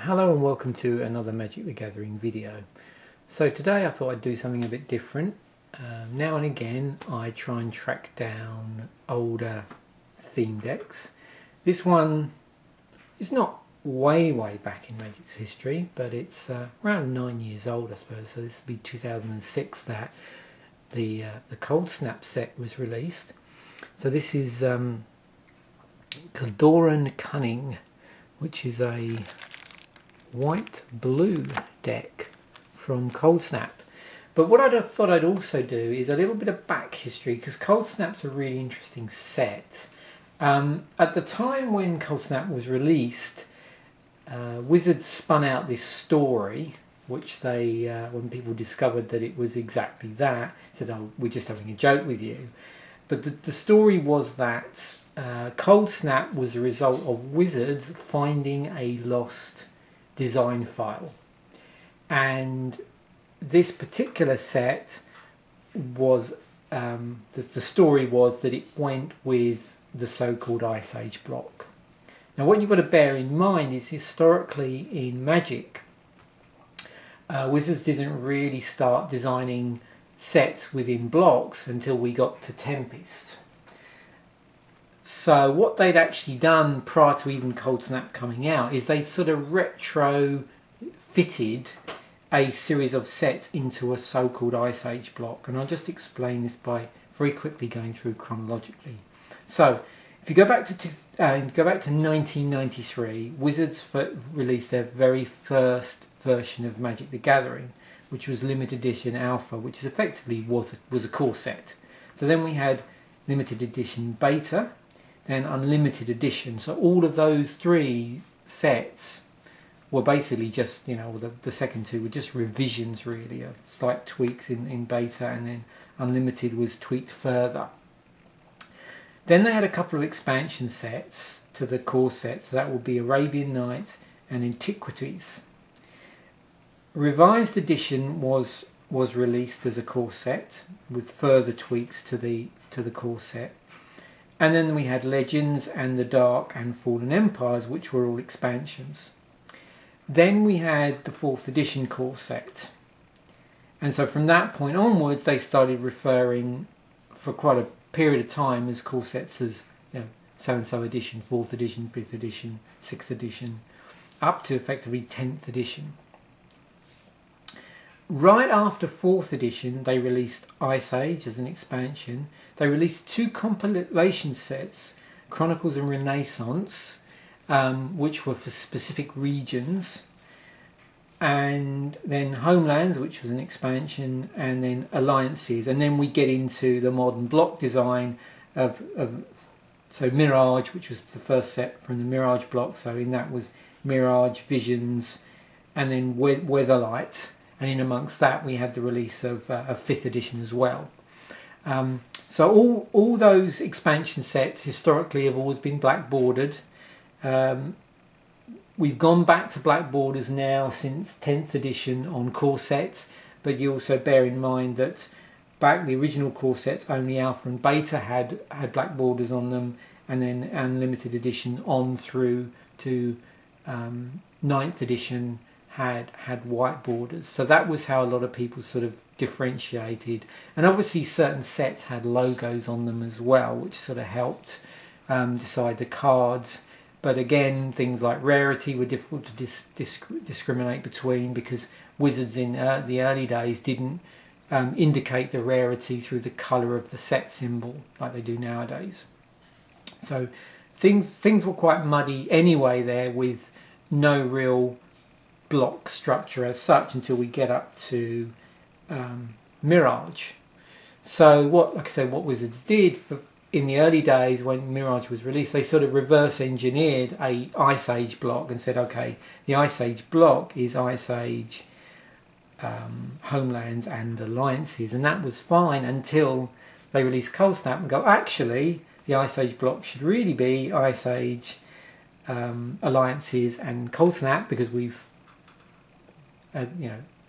Hello and welcome to another Magic the Gathering video. So today I thought I'd do something a bit different. Now and again I try and track down older theme decks. This one is not way back in Magic's history, but it's around 9 years old, I suppose. So this will be 2006 that the Coldsnap set was released. So this is Kjeldoran Cunning, which is a white-blue deck from Coldsnap. But what I thought I'd also do is a little bit of back history, because Coldsnap's a really interesting set. At the time when Coldsnap was released, Wizards spun out this story, which they, when people discovered that it was exactly that, said, "Oh, we're just having a joke with you." But the story was that Coldsnap was a result of Wizards finding a lost design file, and this particular set was the story was that it went with the so-called Ice Age block. Now what you've got to bear in mind is historically in Magic, Wizards didn't really start designing sets within blocks until we got to Tempest. So what they'd actually done prior to even Coldsnap coming out is they'd sort of retro fitted a series of sets into a so-called Ice Age block, and I'll just explain this by very quickly going through chronologically. So if you go back to 1993, Wizards released their very first version of Magic the Gathering, which was limited edition alpha, which is effectively was a core set. So then we had limited edition beta, then unlimited edition. So all of those three sets were basically just, the second two were just revisions really, of slight tweaks in beta, and then unlimited was tweaked further. Then they had a couple of expansion sets to the core set, so that would be Arabian Nights and Antiquities. Revised edition was released as a core set with further tweaks to the core set. And then we had Legends and the Dark and Fallen Empires, which were all expansions. Then we had the 4th edition core set. And so from that point onwards, they started referring for quite a period of time as core sets as, so-and-so edition, 4th edition, 5th edition, 6th edition, up to effectively 10th edition. Right after 4th edition, they released Ice Age as an expansion. They released 2 compilation sets, Chronicles and Renaissance, which were for specific regions, and then Homelands, which was an expansion, and then Alliances. And then we get into the modern block design of Mirage, which was the first set from the Mirage block. So in that was Mirage, Visions, and then Weatherlight. And in amongst that we had the release of 5th edition as well. So all those expansion sets historically have always been black bordered. We've gone back to black borders now since 10th edition on core sets, but you also bear in mind that back the original core sets, only alpha and beta had black borders on them, and then unlimited edition on through to 9th edition had white borders. So that was how a lot of people sort of differentiated, and obviously certain sets had logos on them as well, which sort of helped decide the cards. But again, things like rarity were difficult to discriminate between, because Wizards in the early days didn't indicate the rarity through the colour of the set symbol like they do nowadays. So things were quite muddy anyway there, with no real block structure as such until we get up to Mirage. So like I said, what Wizards did in the early days when Mirage was released, they sort of reverse engineered a Ice Age block and said, okay, the Ice Age block is Ice Age, Homelands and Alliances, and that was fine until they released Coldsnap and go, actually the Ice Age block should really be Ice Age, Alliances and Coldsnap, because we've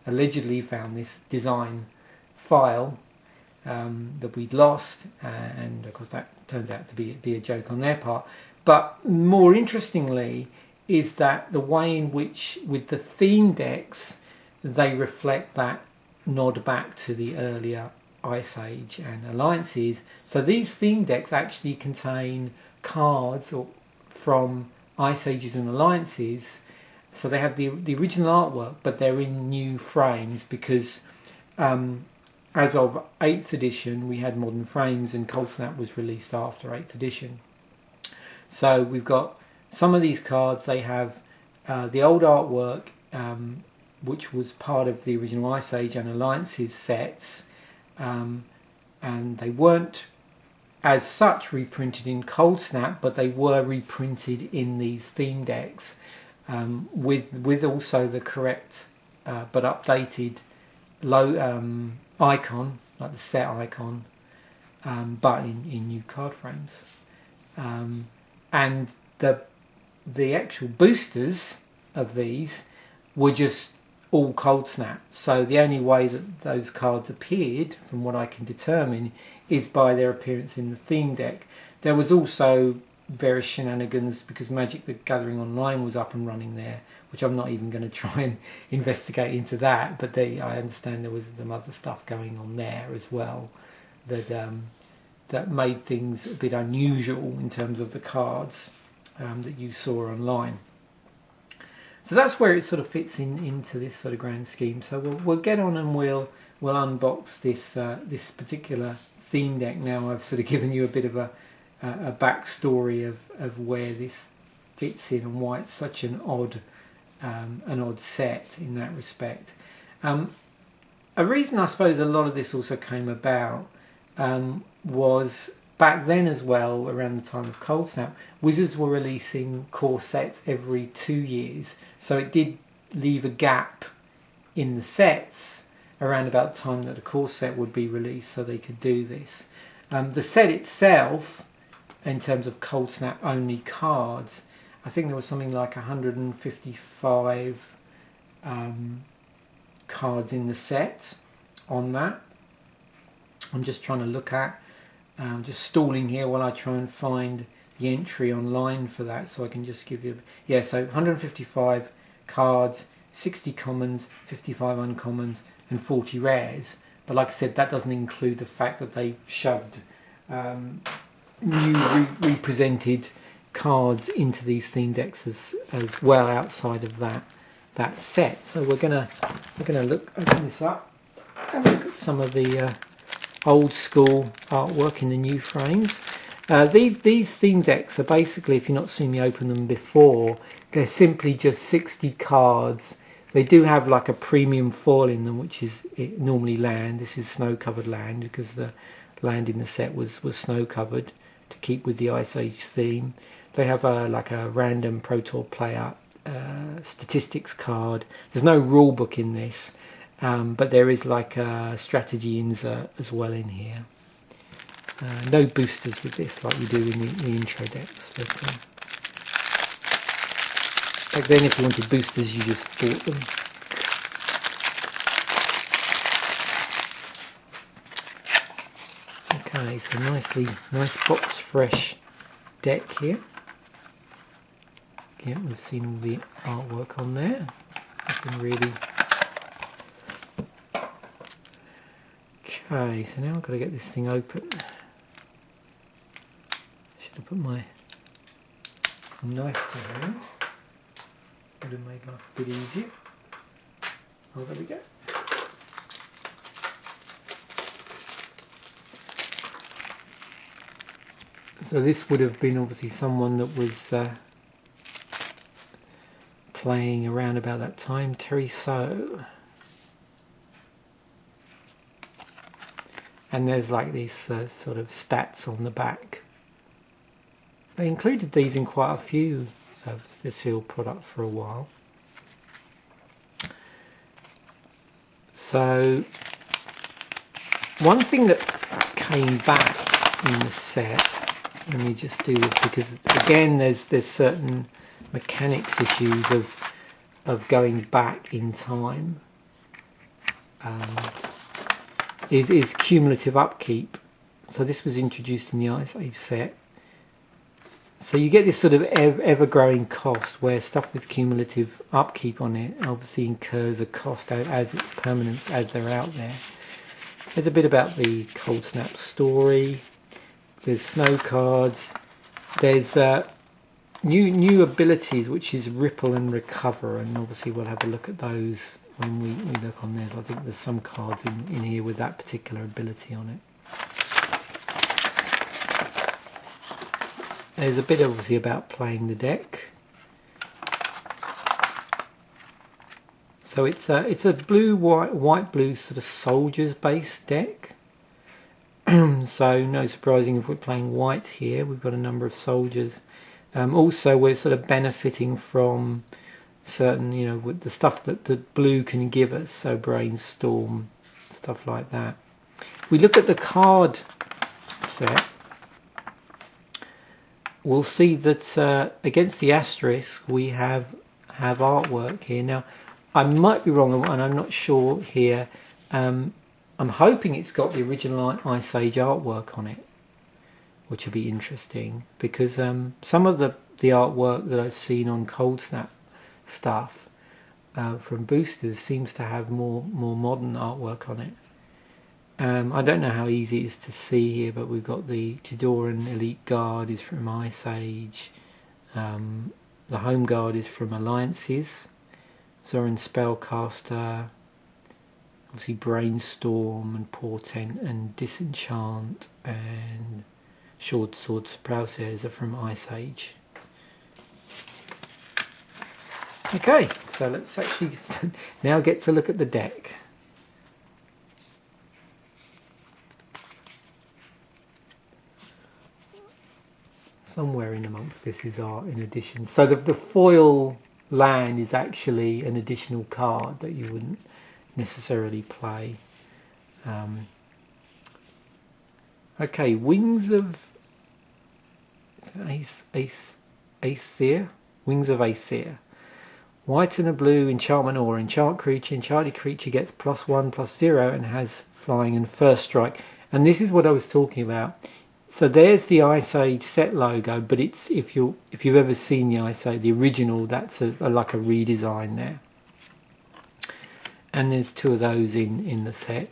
allegedly found this design file that we'd lost, and of course that turns out to be a joke on their part. But more interestingly, is that the way in which with the theme decks they reflect that nod back to the earlier Ice Age and alliances. So these theme decks actually contain cards from Ice Ages and alliances. So they have the original artwork, but they're in new frames because as of 8th edition we had modern frames, and Coldsnap was released after 8th edition. So we've got some of these cards, they have the old artwork which was part of the original Ice Age and alliances sets, and they weren't as such reprinted in Coldsnap, but they were reprinted in these theme decks with also the correct but updated icon, like the set icon, but in new card frames. And the actual boosters of these were just all Coldsnap. So the only way that those cards appeared, from what I can determine, is by their appearance in the theme deck. There was also various shenanigans because Magic the Gathering Online was up and running there, which I'm not even going to try and investigate into that, but I understand there was some other stuff going on there as well that made things a bit unusual in terms of the cards that you saw online. So that's where it sort of fits into this sort of grand scheme. So we'll get on and we'll unbox this particular theme deck now. I've sort of given you a bit of a backstory of where this fits in and why it's such an odd set in that respect. A reason I suppose a lot of this also came about was back then as well, around the time of Coldsnap, Wizards were releasing core sets every 2 years, so it did leave a gap in the sets around about the time that the core set would be released, so they could do this. The set itself, in terms of Coldsnap only cards, I think there was something like 155 cards in the set on that. I'm just trying to look at, just stalling here while I try and find the entry online for that, so I can just give you, yeah, so 155 cards, 60 commons, 55 uncommons and 40 rares. But like I said, that doesn't include the fact that they shoved new represented cards into these theme decks as well outside of that set. So we're gonna open this up, have a look at some of the old school artwork in the new frames. These theme decks are basically, if you've not seen me open them before, they're simply just 60 cards. They do have like a premium foil in them, which is normally land. This is snow covered land because the land in the set was snow covered to keep with the Ice Age theme. They have like a random Pro Tour player statistics card. There's no rule book in this, but there is like a strategy insert as well in here. No boosters with this like you do in the intro decks. But back then, if you wanted boosters, you just bought them. Okay, so nice box fresh deck here. Yeah, we've seen all the artwork on there. Nothing really. Okay, so now I've got to get this thing open. Should have put my knife to hand. Would have made life a bit easier. Oh, there we go. So this would have been obviously someone that was playing around about that time, Terry So. And there's like these sort of stats on the back. They included these in quite a few of the sealed product for a while. So one thing that came back in the set, let me just do this because again there's certain mechanics issues of going back in time, is cumulative upkeep. So this was introduced in the Ice Age set, So you get this sort of ever-growing cost where stuff with cumulative upkeep on it obviously incurs a cost as permanence as they're out there. There's a bit about the Coldsnap story. There's snow cards. There's new abilities, which is Ripple and Recover, and obviously we'll have a look at those when we look on theirs. I think there's some cards in here with that particular ability on it. There's a bit obviously about playing the deck. So it's a blue white blue sort of soldiers based deck. So no surprising if we're playing white here. We've got a number of soldiers. Also we're sort of benefiting from certain, you know, with the stuff that the blue can give us. So brainstorm, stuff like that. If we look at the card set, we'll see that against the asterisk we have artwork here. Now I might be wrong and I'm not sure here. I'm hoping it's got the original Ice Age artwork on it, which will be interesting, because some of the artwork that I've seen on Coldsnap stuff from boosters seems to have more modern artwork on it. I don't know how easy it is to see here, but we've got the Kjeldoran Elite Guard is from Ice Age. The Home Guard is from Alliances. Zoran Spellcaster, obviously Brainstorm and Portent and Disenchant and Short Swords Plowshares are from Ice Age. Okay, so let's actually now get to look at the deck. Somewhere in amongst this is art in addition. So the foil land is actually an additional card that you wouldn't necessarily play. Okay, Wings of Aether. Wings of Aether. White and a blue enchantment aura. Enchant creature. Enchanted creature gets +1/+0 and has flying and first strike. And this is what I was talking about. So there's the Ice Age set logo, but it's if you've ever seen the Ice Age, the original, that's like a redesign there. And there's two of those in the set.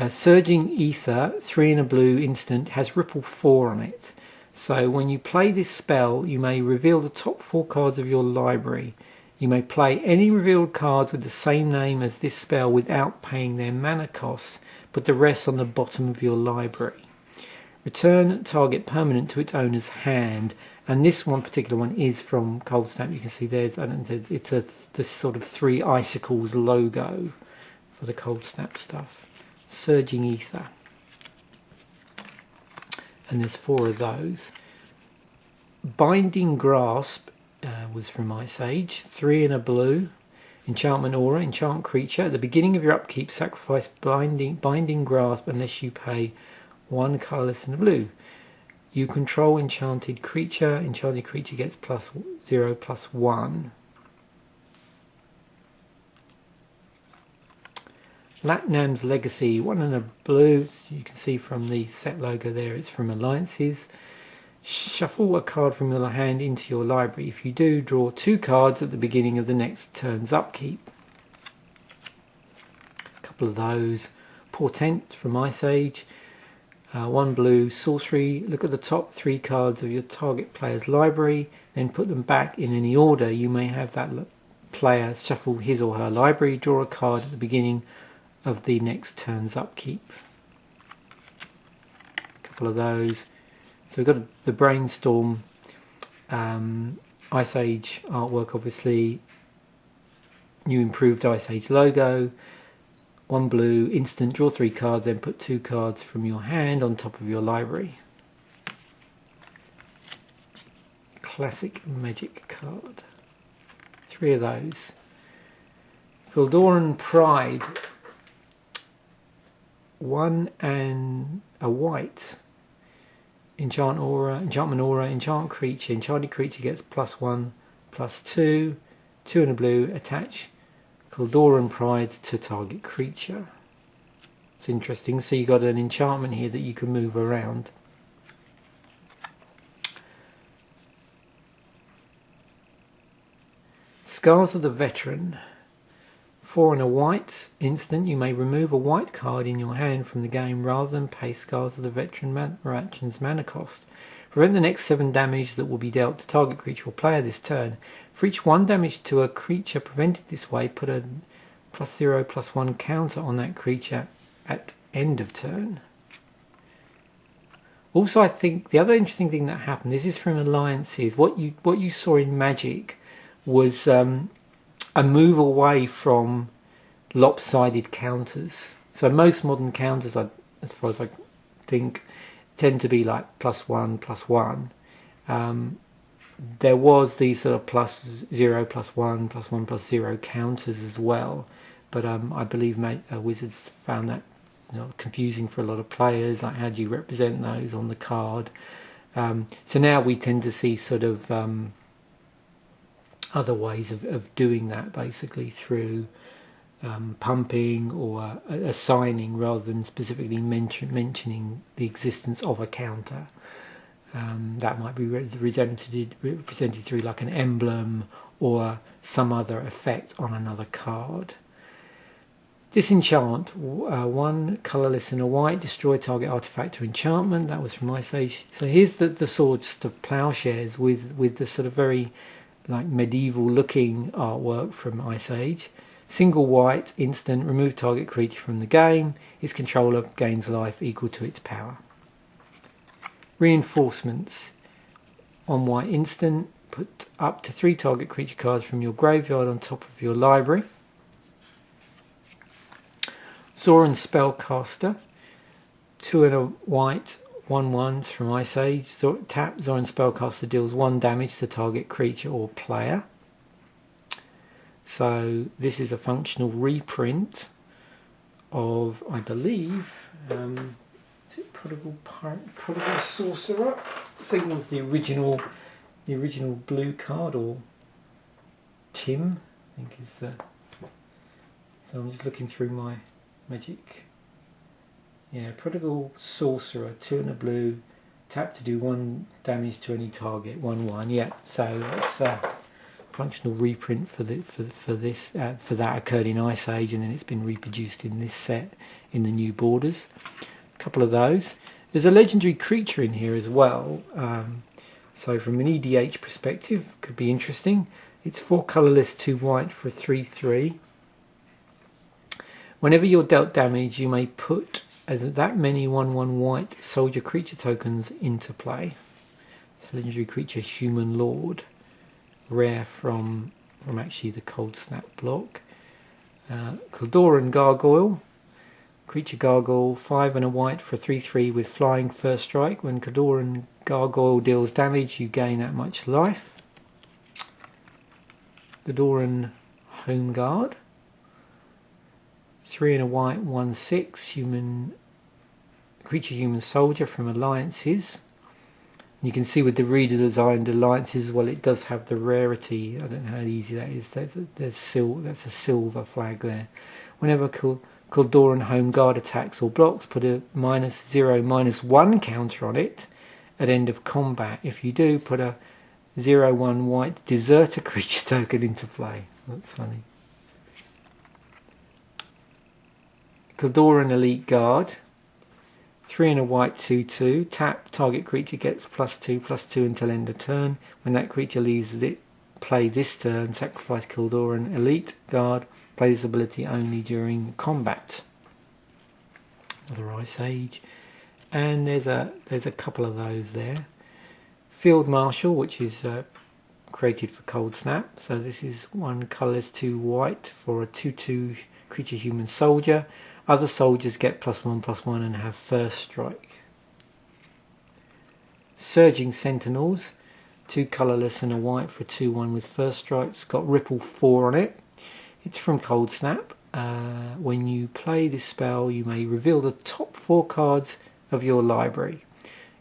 Surging Ether, 3 and a blue instant, has Ripple 4 on it. So when you play this spell, you may reveal the top 4 cards of your library. You may play any revealed cards with the same name as this spell without paying their mana costs, put the rest on the bottom of your library. Return target permanent to its owner's hand, and this one particular one is from Coldsnap. You can see there's this sort of 3 icicles logo for the Coldsnap stuff. Surging Ether, and there's 4 of those. Binding Grasp was from Ice Age, 3 and a blue. Enchantment aura, enchant creature. At the beginning of your upkeep, sacrifice Binding Grasp unless you pay 1 colourless and a blue. You control enchanted creature. Enchanted creature gets +0/+1. Latnam's Legacy, 1 and a blue. As you can see from the set logo there, it's from Alliances. Shuffle a card from your hand into your library. If you do, draw 2 cards at the beginning of the next turn's upkeep. A couple of those. Portent from Ice Age. 1 blue sorcery. Look at the top 3 cards of your target player's library, then put them back in any order. You may have that player shuffle his or her library, draw a card at the beginning of the next turn's upkeep. A couple of those. So we've got the Brainstorm Ice Age artwork, obviously. New improved Ice Age logo. 1 blue, instant, draw 3 cards, then put 2 cards from your hand on top of your library. Classic Magic card. 3 of those. Kjeldoran Pride. 1 and a white. Enchantment aura, enchant creature. Enchanted creature gets +1/+2. 2 and a blue, attach Kjeldoran Pride to target creature. It's interesting. So you got an enchantment here that you can move around. Scars of the Veteran. 4 and a white. Instant. You may remove a white card in your hand from the game rather than pay Scars of the Veteran's mana cost. Prevent the next 7 damage that will be dealt to target creature or player this turn. For each 1 damage to a creature prevented this way, put a +0/+1 counter on that creature at end of turn. Also, I think the other interesting thing that happened, this is from Alliances, what you saw in Magic was a move away from lopsided counters. So most modern counters, as far as I think, tend to be like +1/+1. There was these sort of +0/+1, +1/+0 counters as well, but I believe Wizards found that confusing for a lot of players. Like, how do you represent those on the card? So now we tend to see sort of other ways of doing that, basically through pumping or assigning rather than specifically mentioning the existence of a counter. That might be represented through like an emblem or some other effect on another card. Disenchant. 1 colourless and a white. Destroy target artifact or enchantment. That was from Ice Age. So here's the swords of plowshares with the sort of very like medieval looking artwork from Ice Age. Single white, instant, remove target creature from the game. Its controller gains life equal to its power. Reinforcements. On white, instant, put up to 3 target creature cards from your graveyard on top of your library. Zoran Spellcaster. 2 and a white, 1/1s from Ice Age. Tap, Zoran Spellcaster deals 1 damage to target creature or player. So this is a functional reprint of, I believe, is it Prodigal Sorcerer? I think it was the original blue card, or Tim, I think is the. So I'm just looking through my Magic. Yeah, Prodigal Sorcerer, 2 and a blue, tap to do 1 damage to any target, 1/1. Yeah, so it's functional reprint for that occurred in Ice Age, and then it's been reproduced in this set in the new borders. A couple of those. There's a legendary creature in here as well. So from an EDH perspective, could be interesting. It's 4 colourless, 2 white for a 3/3. Whenever you're dealt damage, you may put that many 1/1 white soldier creature tokens into play. It's a legendary creature, Human Lord. Rare from actually the Coldsnap block. Kjeldoran Gargoyle. Creature Gargoyle, 5 and a white for a 3/3 with flying first strike. When Kjeldoran Gargoyle deals damage, you gain that much life. Kjeldoran Home Guard. 3 and a white, 1/6 human soldier from Alliances. You can see with the redesigned Alliances, well, it does have the rarity. I don't know how easy that is. That's a silver flag there. Whenever Kjeldoran Home Guard attacks or blocks, put a -0/-1 counter on it at end of combat. If you do, put a 0/1 white deserter creature token into play. That's funny. Kjeldoran Elite Guard. 3 and a white, 2/2. Tap, target creature gets +2/+2 until end of turn. When that creature leaves play this turn, sacrifice Kjeldoran Elite Guard. Play this ability only during combat. Another Ice Age. And there's a couple of those there. Field Marshal, which is created for Coldsnap. So this is 1 colourless, 2 white for a 2/2 creature human soldier. Other soldiers get +1/+1 and have first strike. Surging Sentinels, 2 colourless and a white for a 2/1 with first strike. It's got Ripple 4 on it. It's from Coldsnap. When you play this spell, you may reveal the top 4 cards of your library.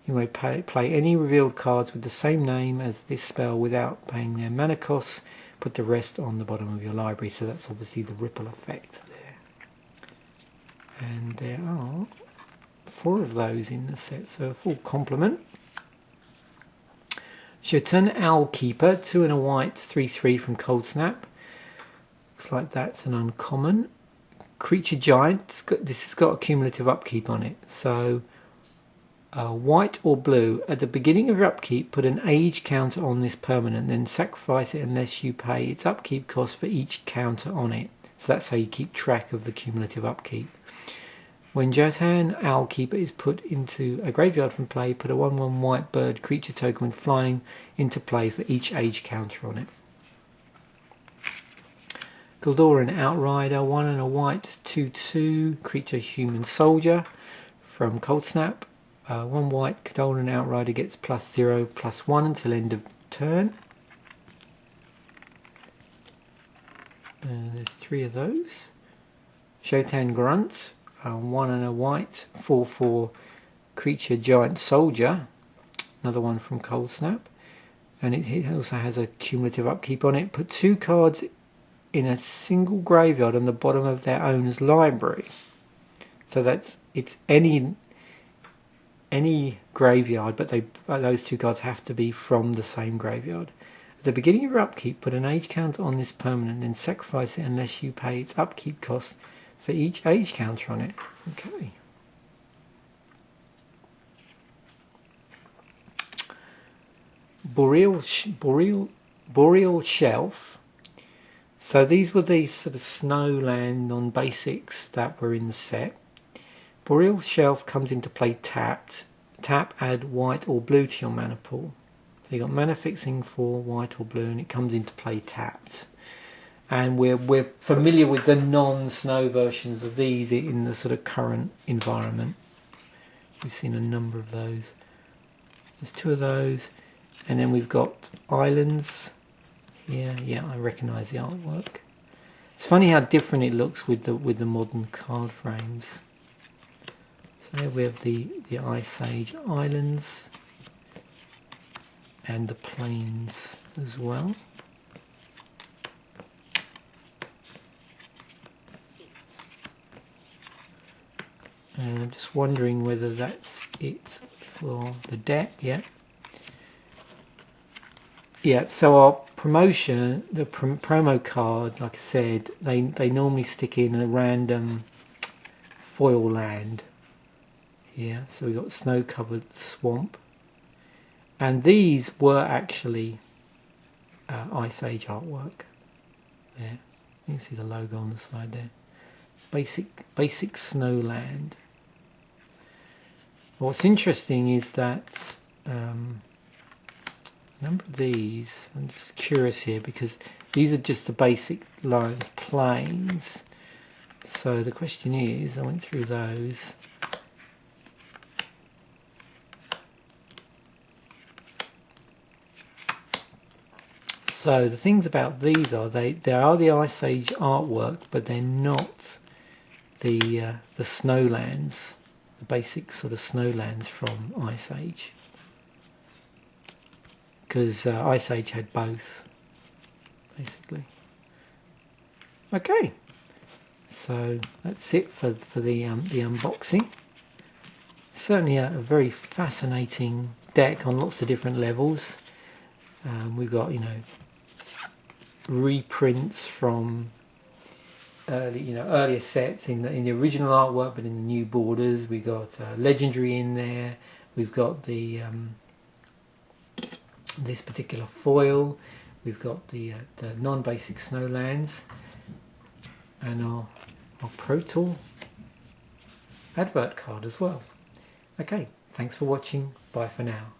You may play any revealed cards with the same name as this spell without paying their mana costs. Put the rest on the bottom of your library. So that's obviously the ripple effect there. And there are 4 of those in the set, so a full complement. Jotun Owlkeeper, 2 and a white, 3/3 from Coldsnap. looks like that's an uncommon. Creature Giant, this has got a cumulative upkeep on it. So white or blue, at the beginning of your upkeep, put an age counter on this permanent, then sacrifice it unless you pay its upkeep cost for each counter on it. So that's how you keep track of the cumulative upkeep. When Jotan Owlkeeper is put into a graveyard from play, put a 1/1 white bird creature token when flying into play for each age counter on it. Kjeldoran Outrider, 1 and a white 2/2 creature human soldier from Coldsnap. 1 white Kjeldoran Outrider gets +0/+1 until end of turn. There's 3 of those. Shotan Grunt, 1 and a white 4/4 creature giant soldier. Another one from Coldsnap. And it also has a cumulative upkeep on it. Put 2 cards in a single graveyard on the bottom of their owner's library. So it's any graveyard, but those 2 cards have to be from the same graveyard. At the beginning of your upkeep, put an age counter on this permanent, then sacrifice it unless you pay its upkeep cost for each age counter on it. Okay. Boreal Shelf. So these were the sort of snowland non-basics that were in the set. Boreal Shelf comes into play tapped. Tap, add white or blue to your mana pool. So you got mana fixing for white or blue, and it comes into play tapped. And we're familiar with the non-snow versions of these in the sort of current environment. We've seen a number of those. There's 2 of those, and then we've got islands. Yeah, I recognise the artwork. It's funny how different it looks with the modern card frames. So here we have the Ice Age Islands and the plains as well. And I'm just wondering whether that's it for the deck. Yeah, so our promotion, the promo card, like I said, they normally stick in a random foil land here. So we've got snow-covered swamp. And these were actually Ice Age artwork. There, you can see the logo on the side there. Basic snowland. What's interesting is that a number of these, I'm just curious here because these are just the basic lines, planes. So the question is, I went through those. So the things about these are they are the Ice Age artwork, but they're not the snowlands, the basic sort of snowlands from Ice Age. Because Ice Age had both, basically. Okay, so that's it for the unboxing. Certainly a very fascinating deck on lots of different levels. We've got, you know, reprints from earlier sets in the original artwork, but in the new borders. We got legendary in there. We've got the this particular foil. We've got the non-basic snowlands, and our Pro Tour advert card as well. Okay, thanks for watching. Bye for now.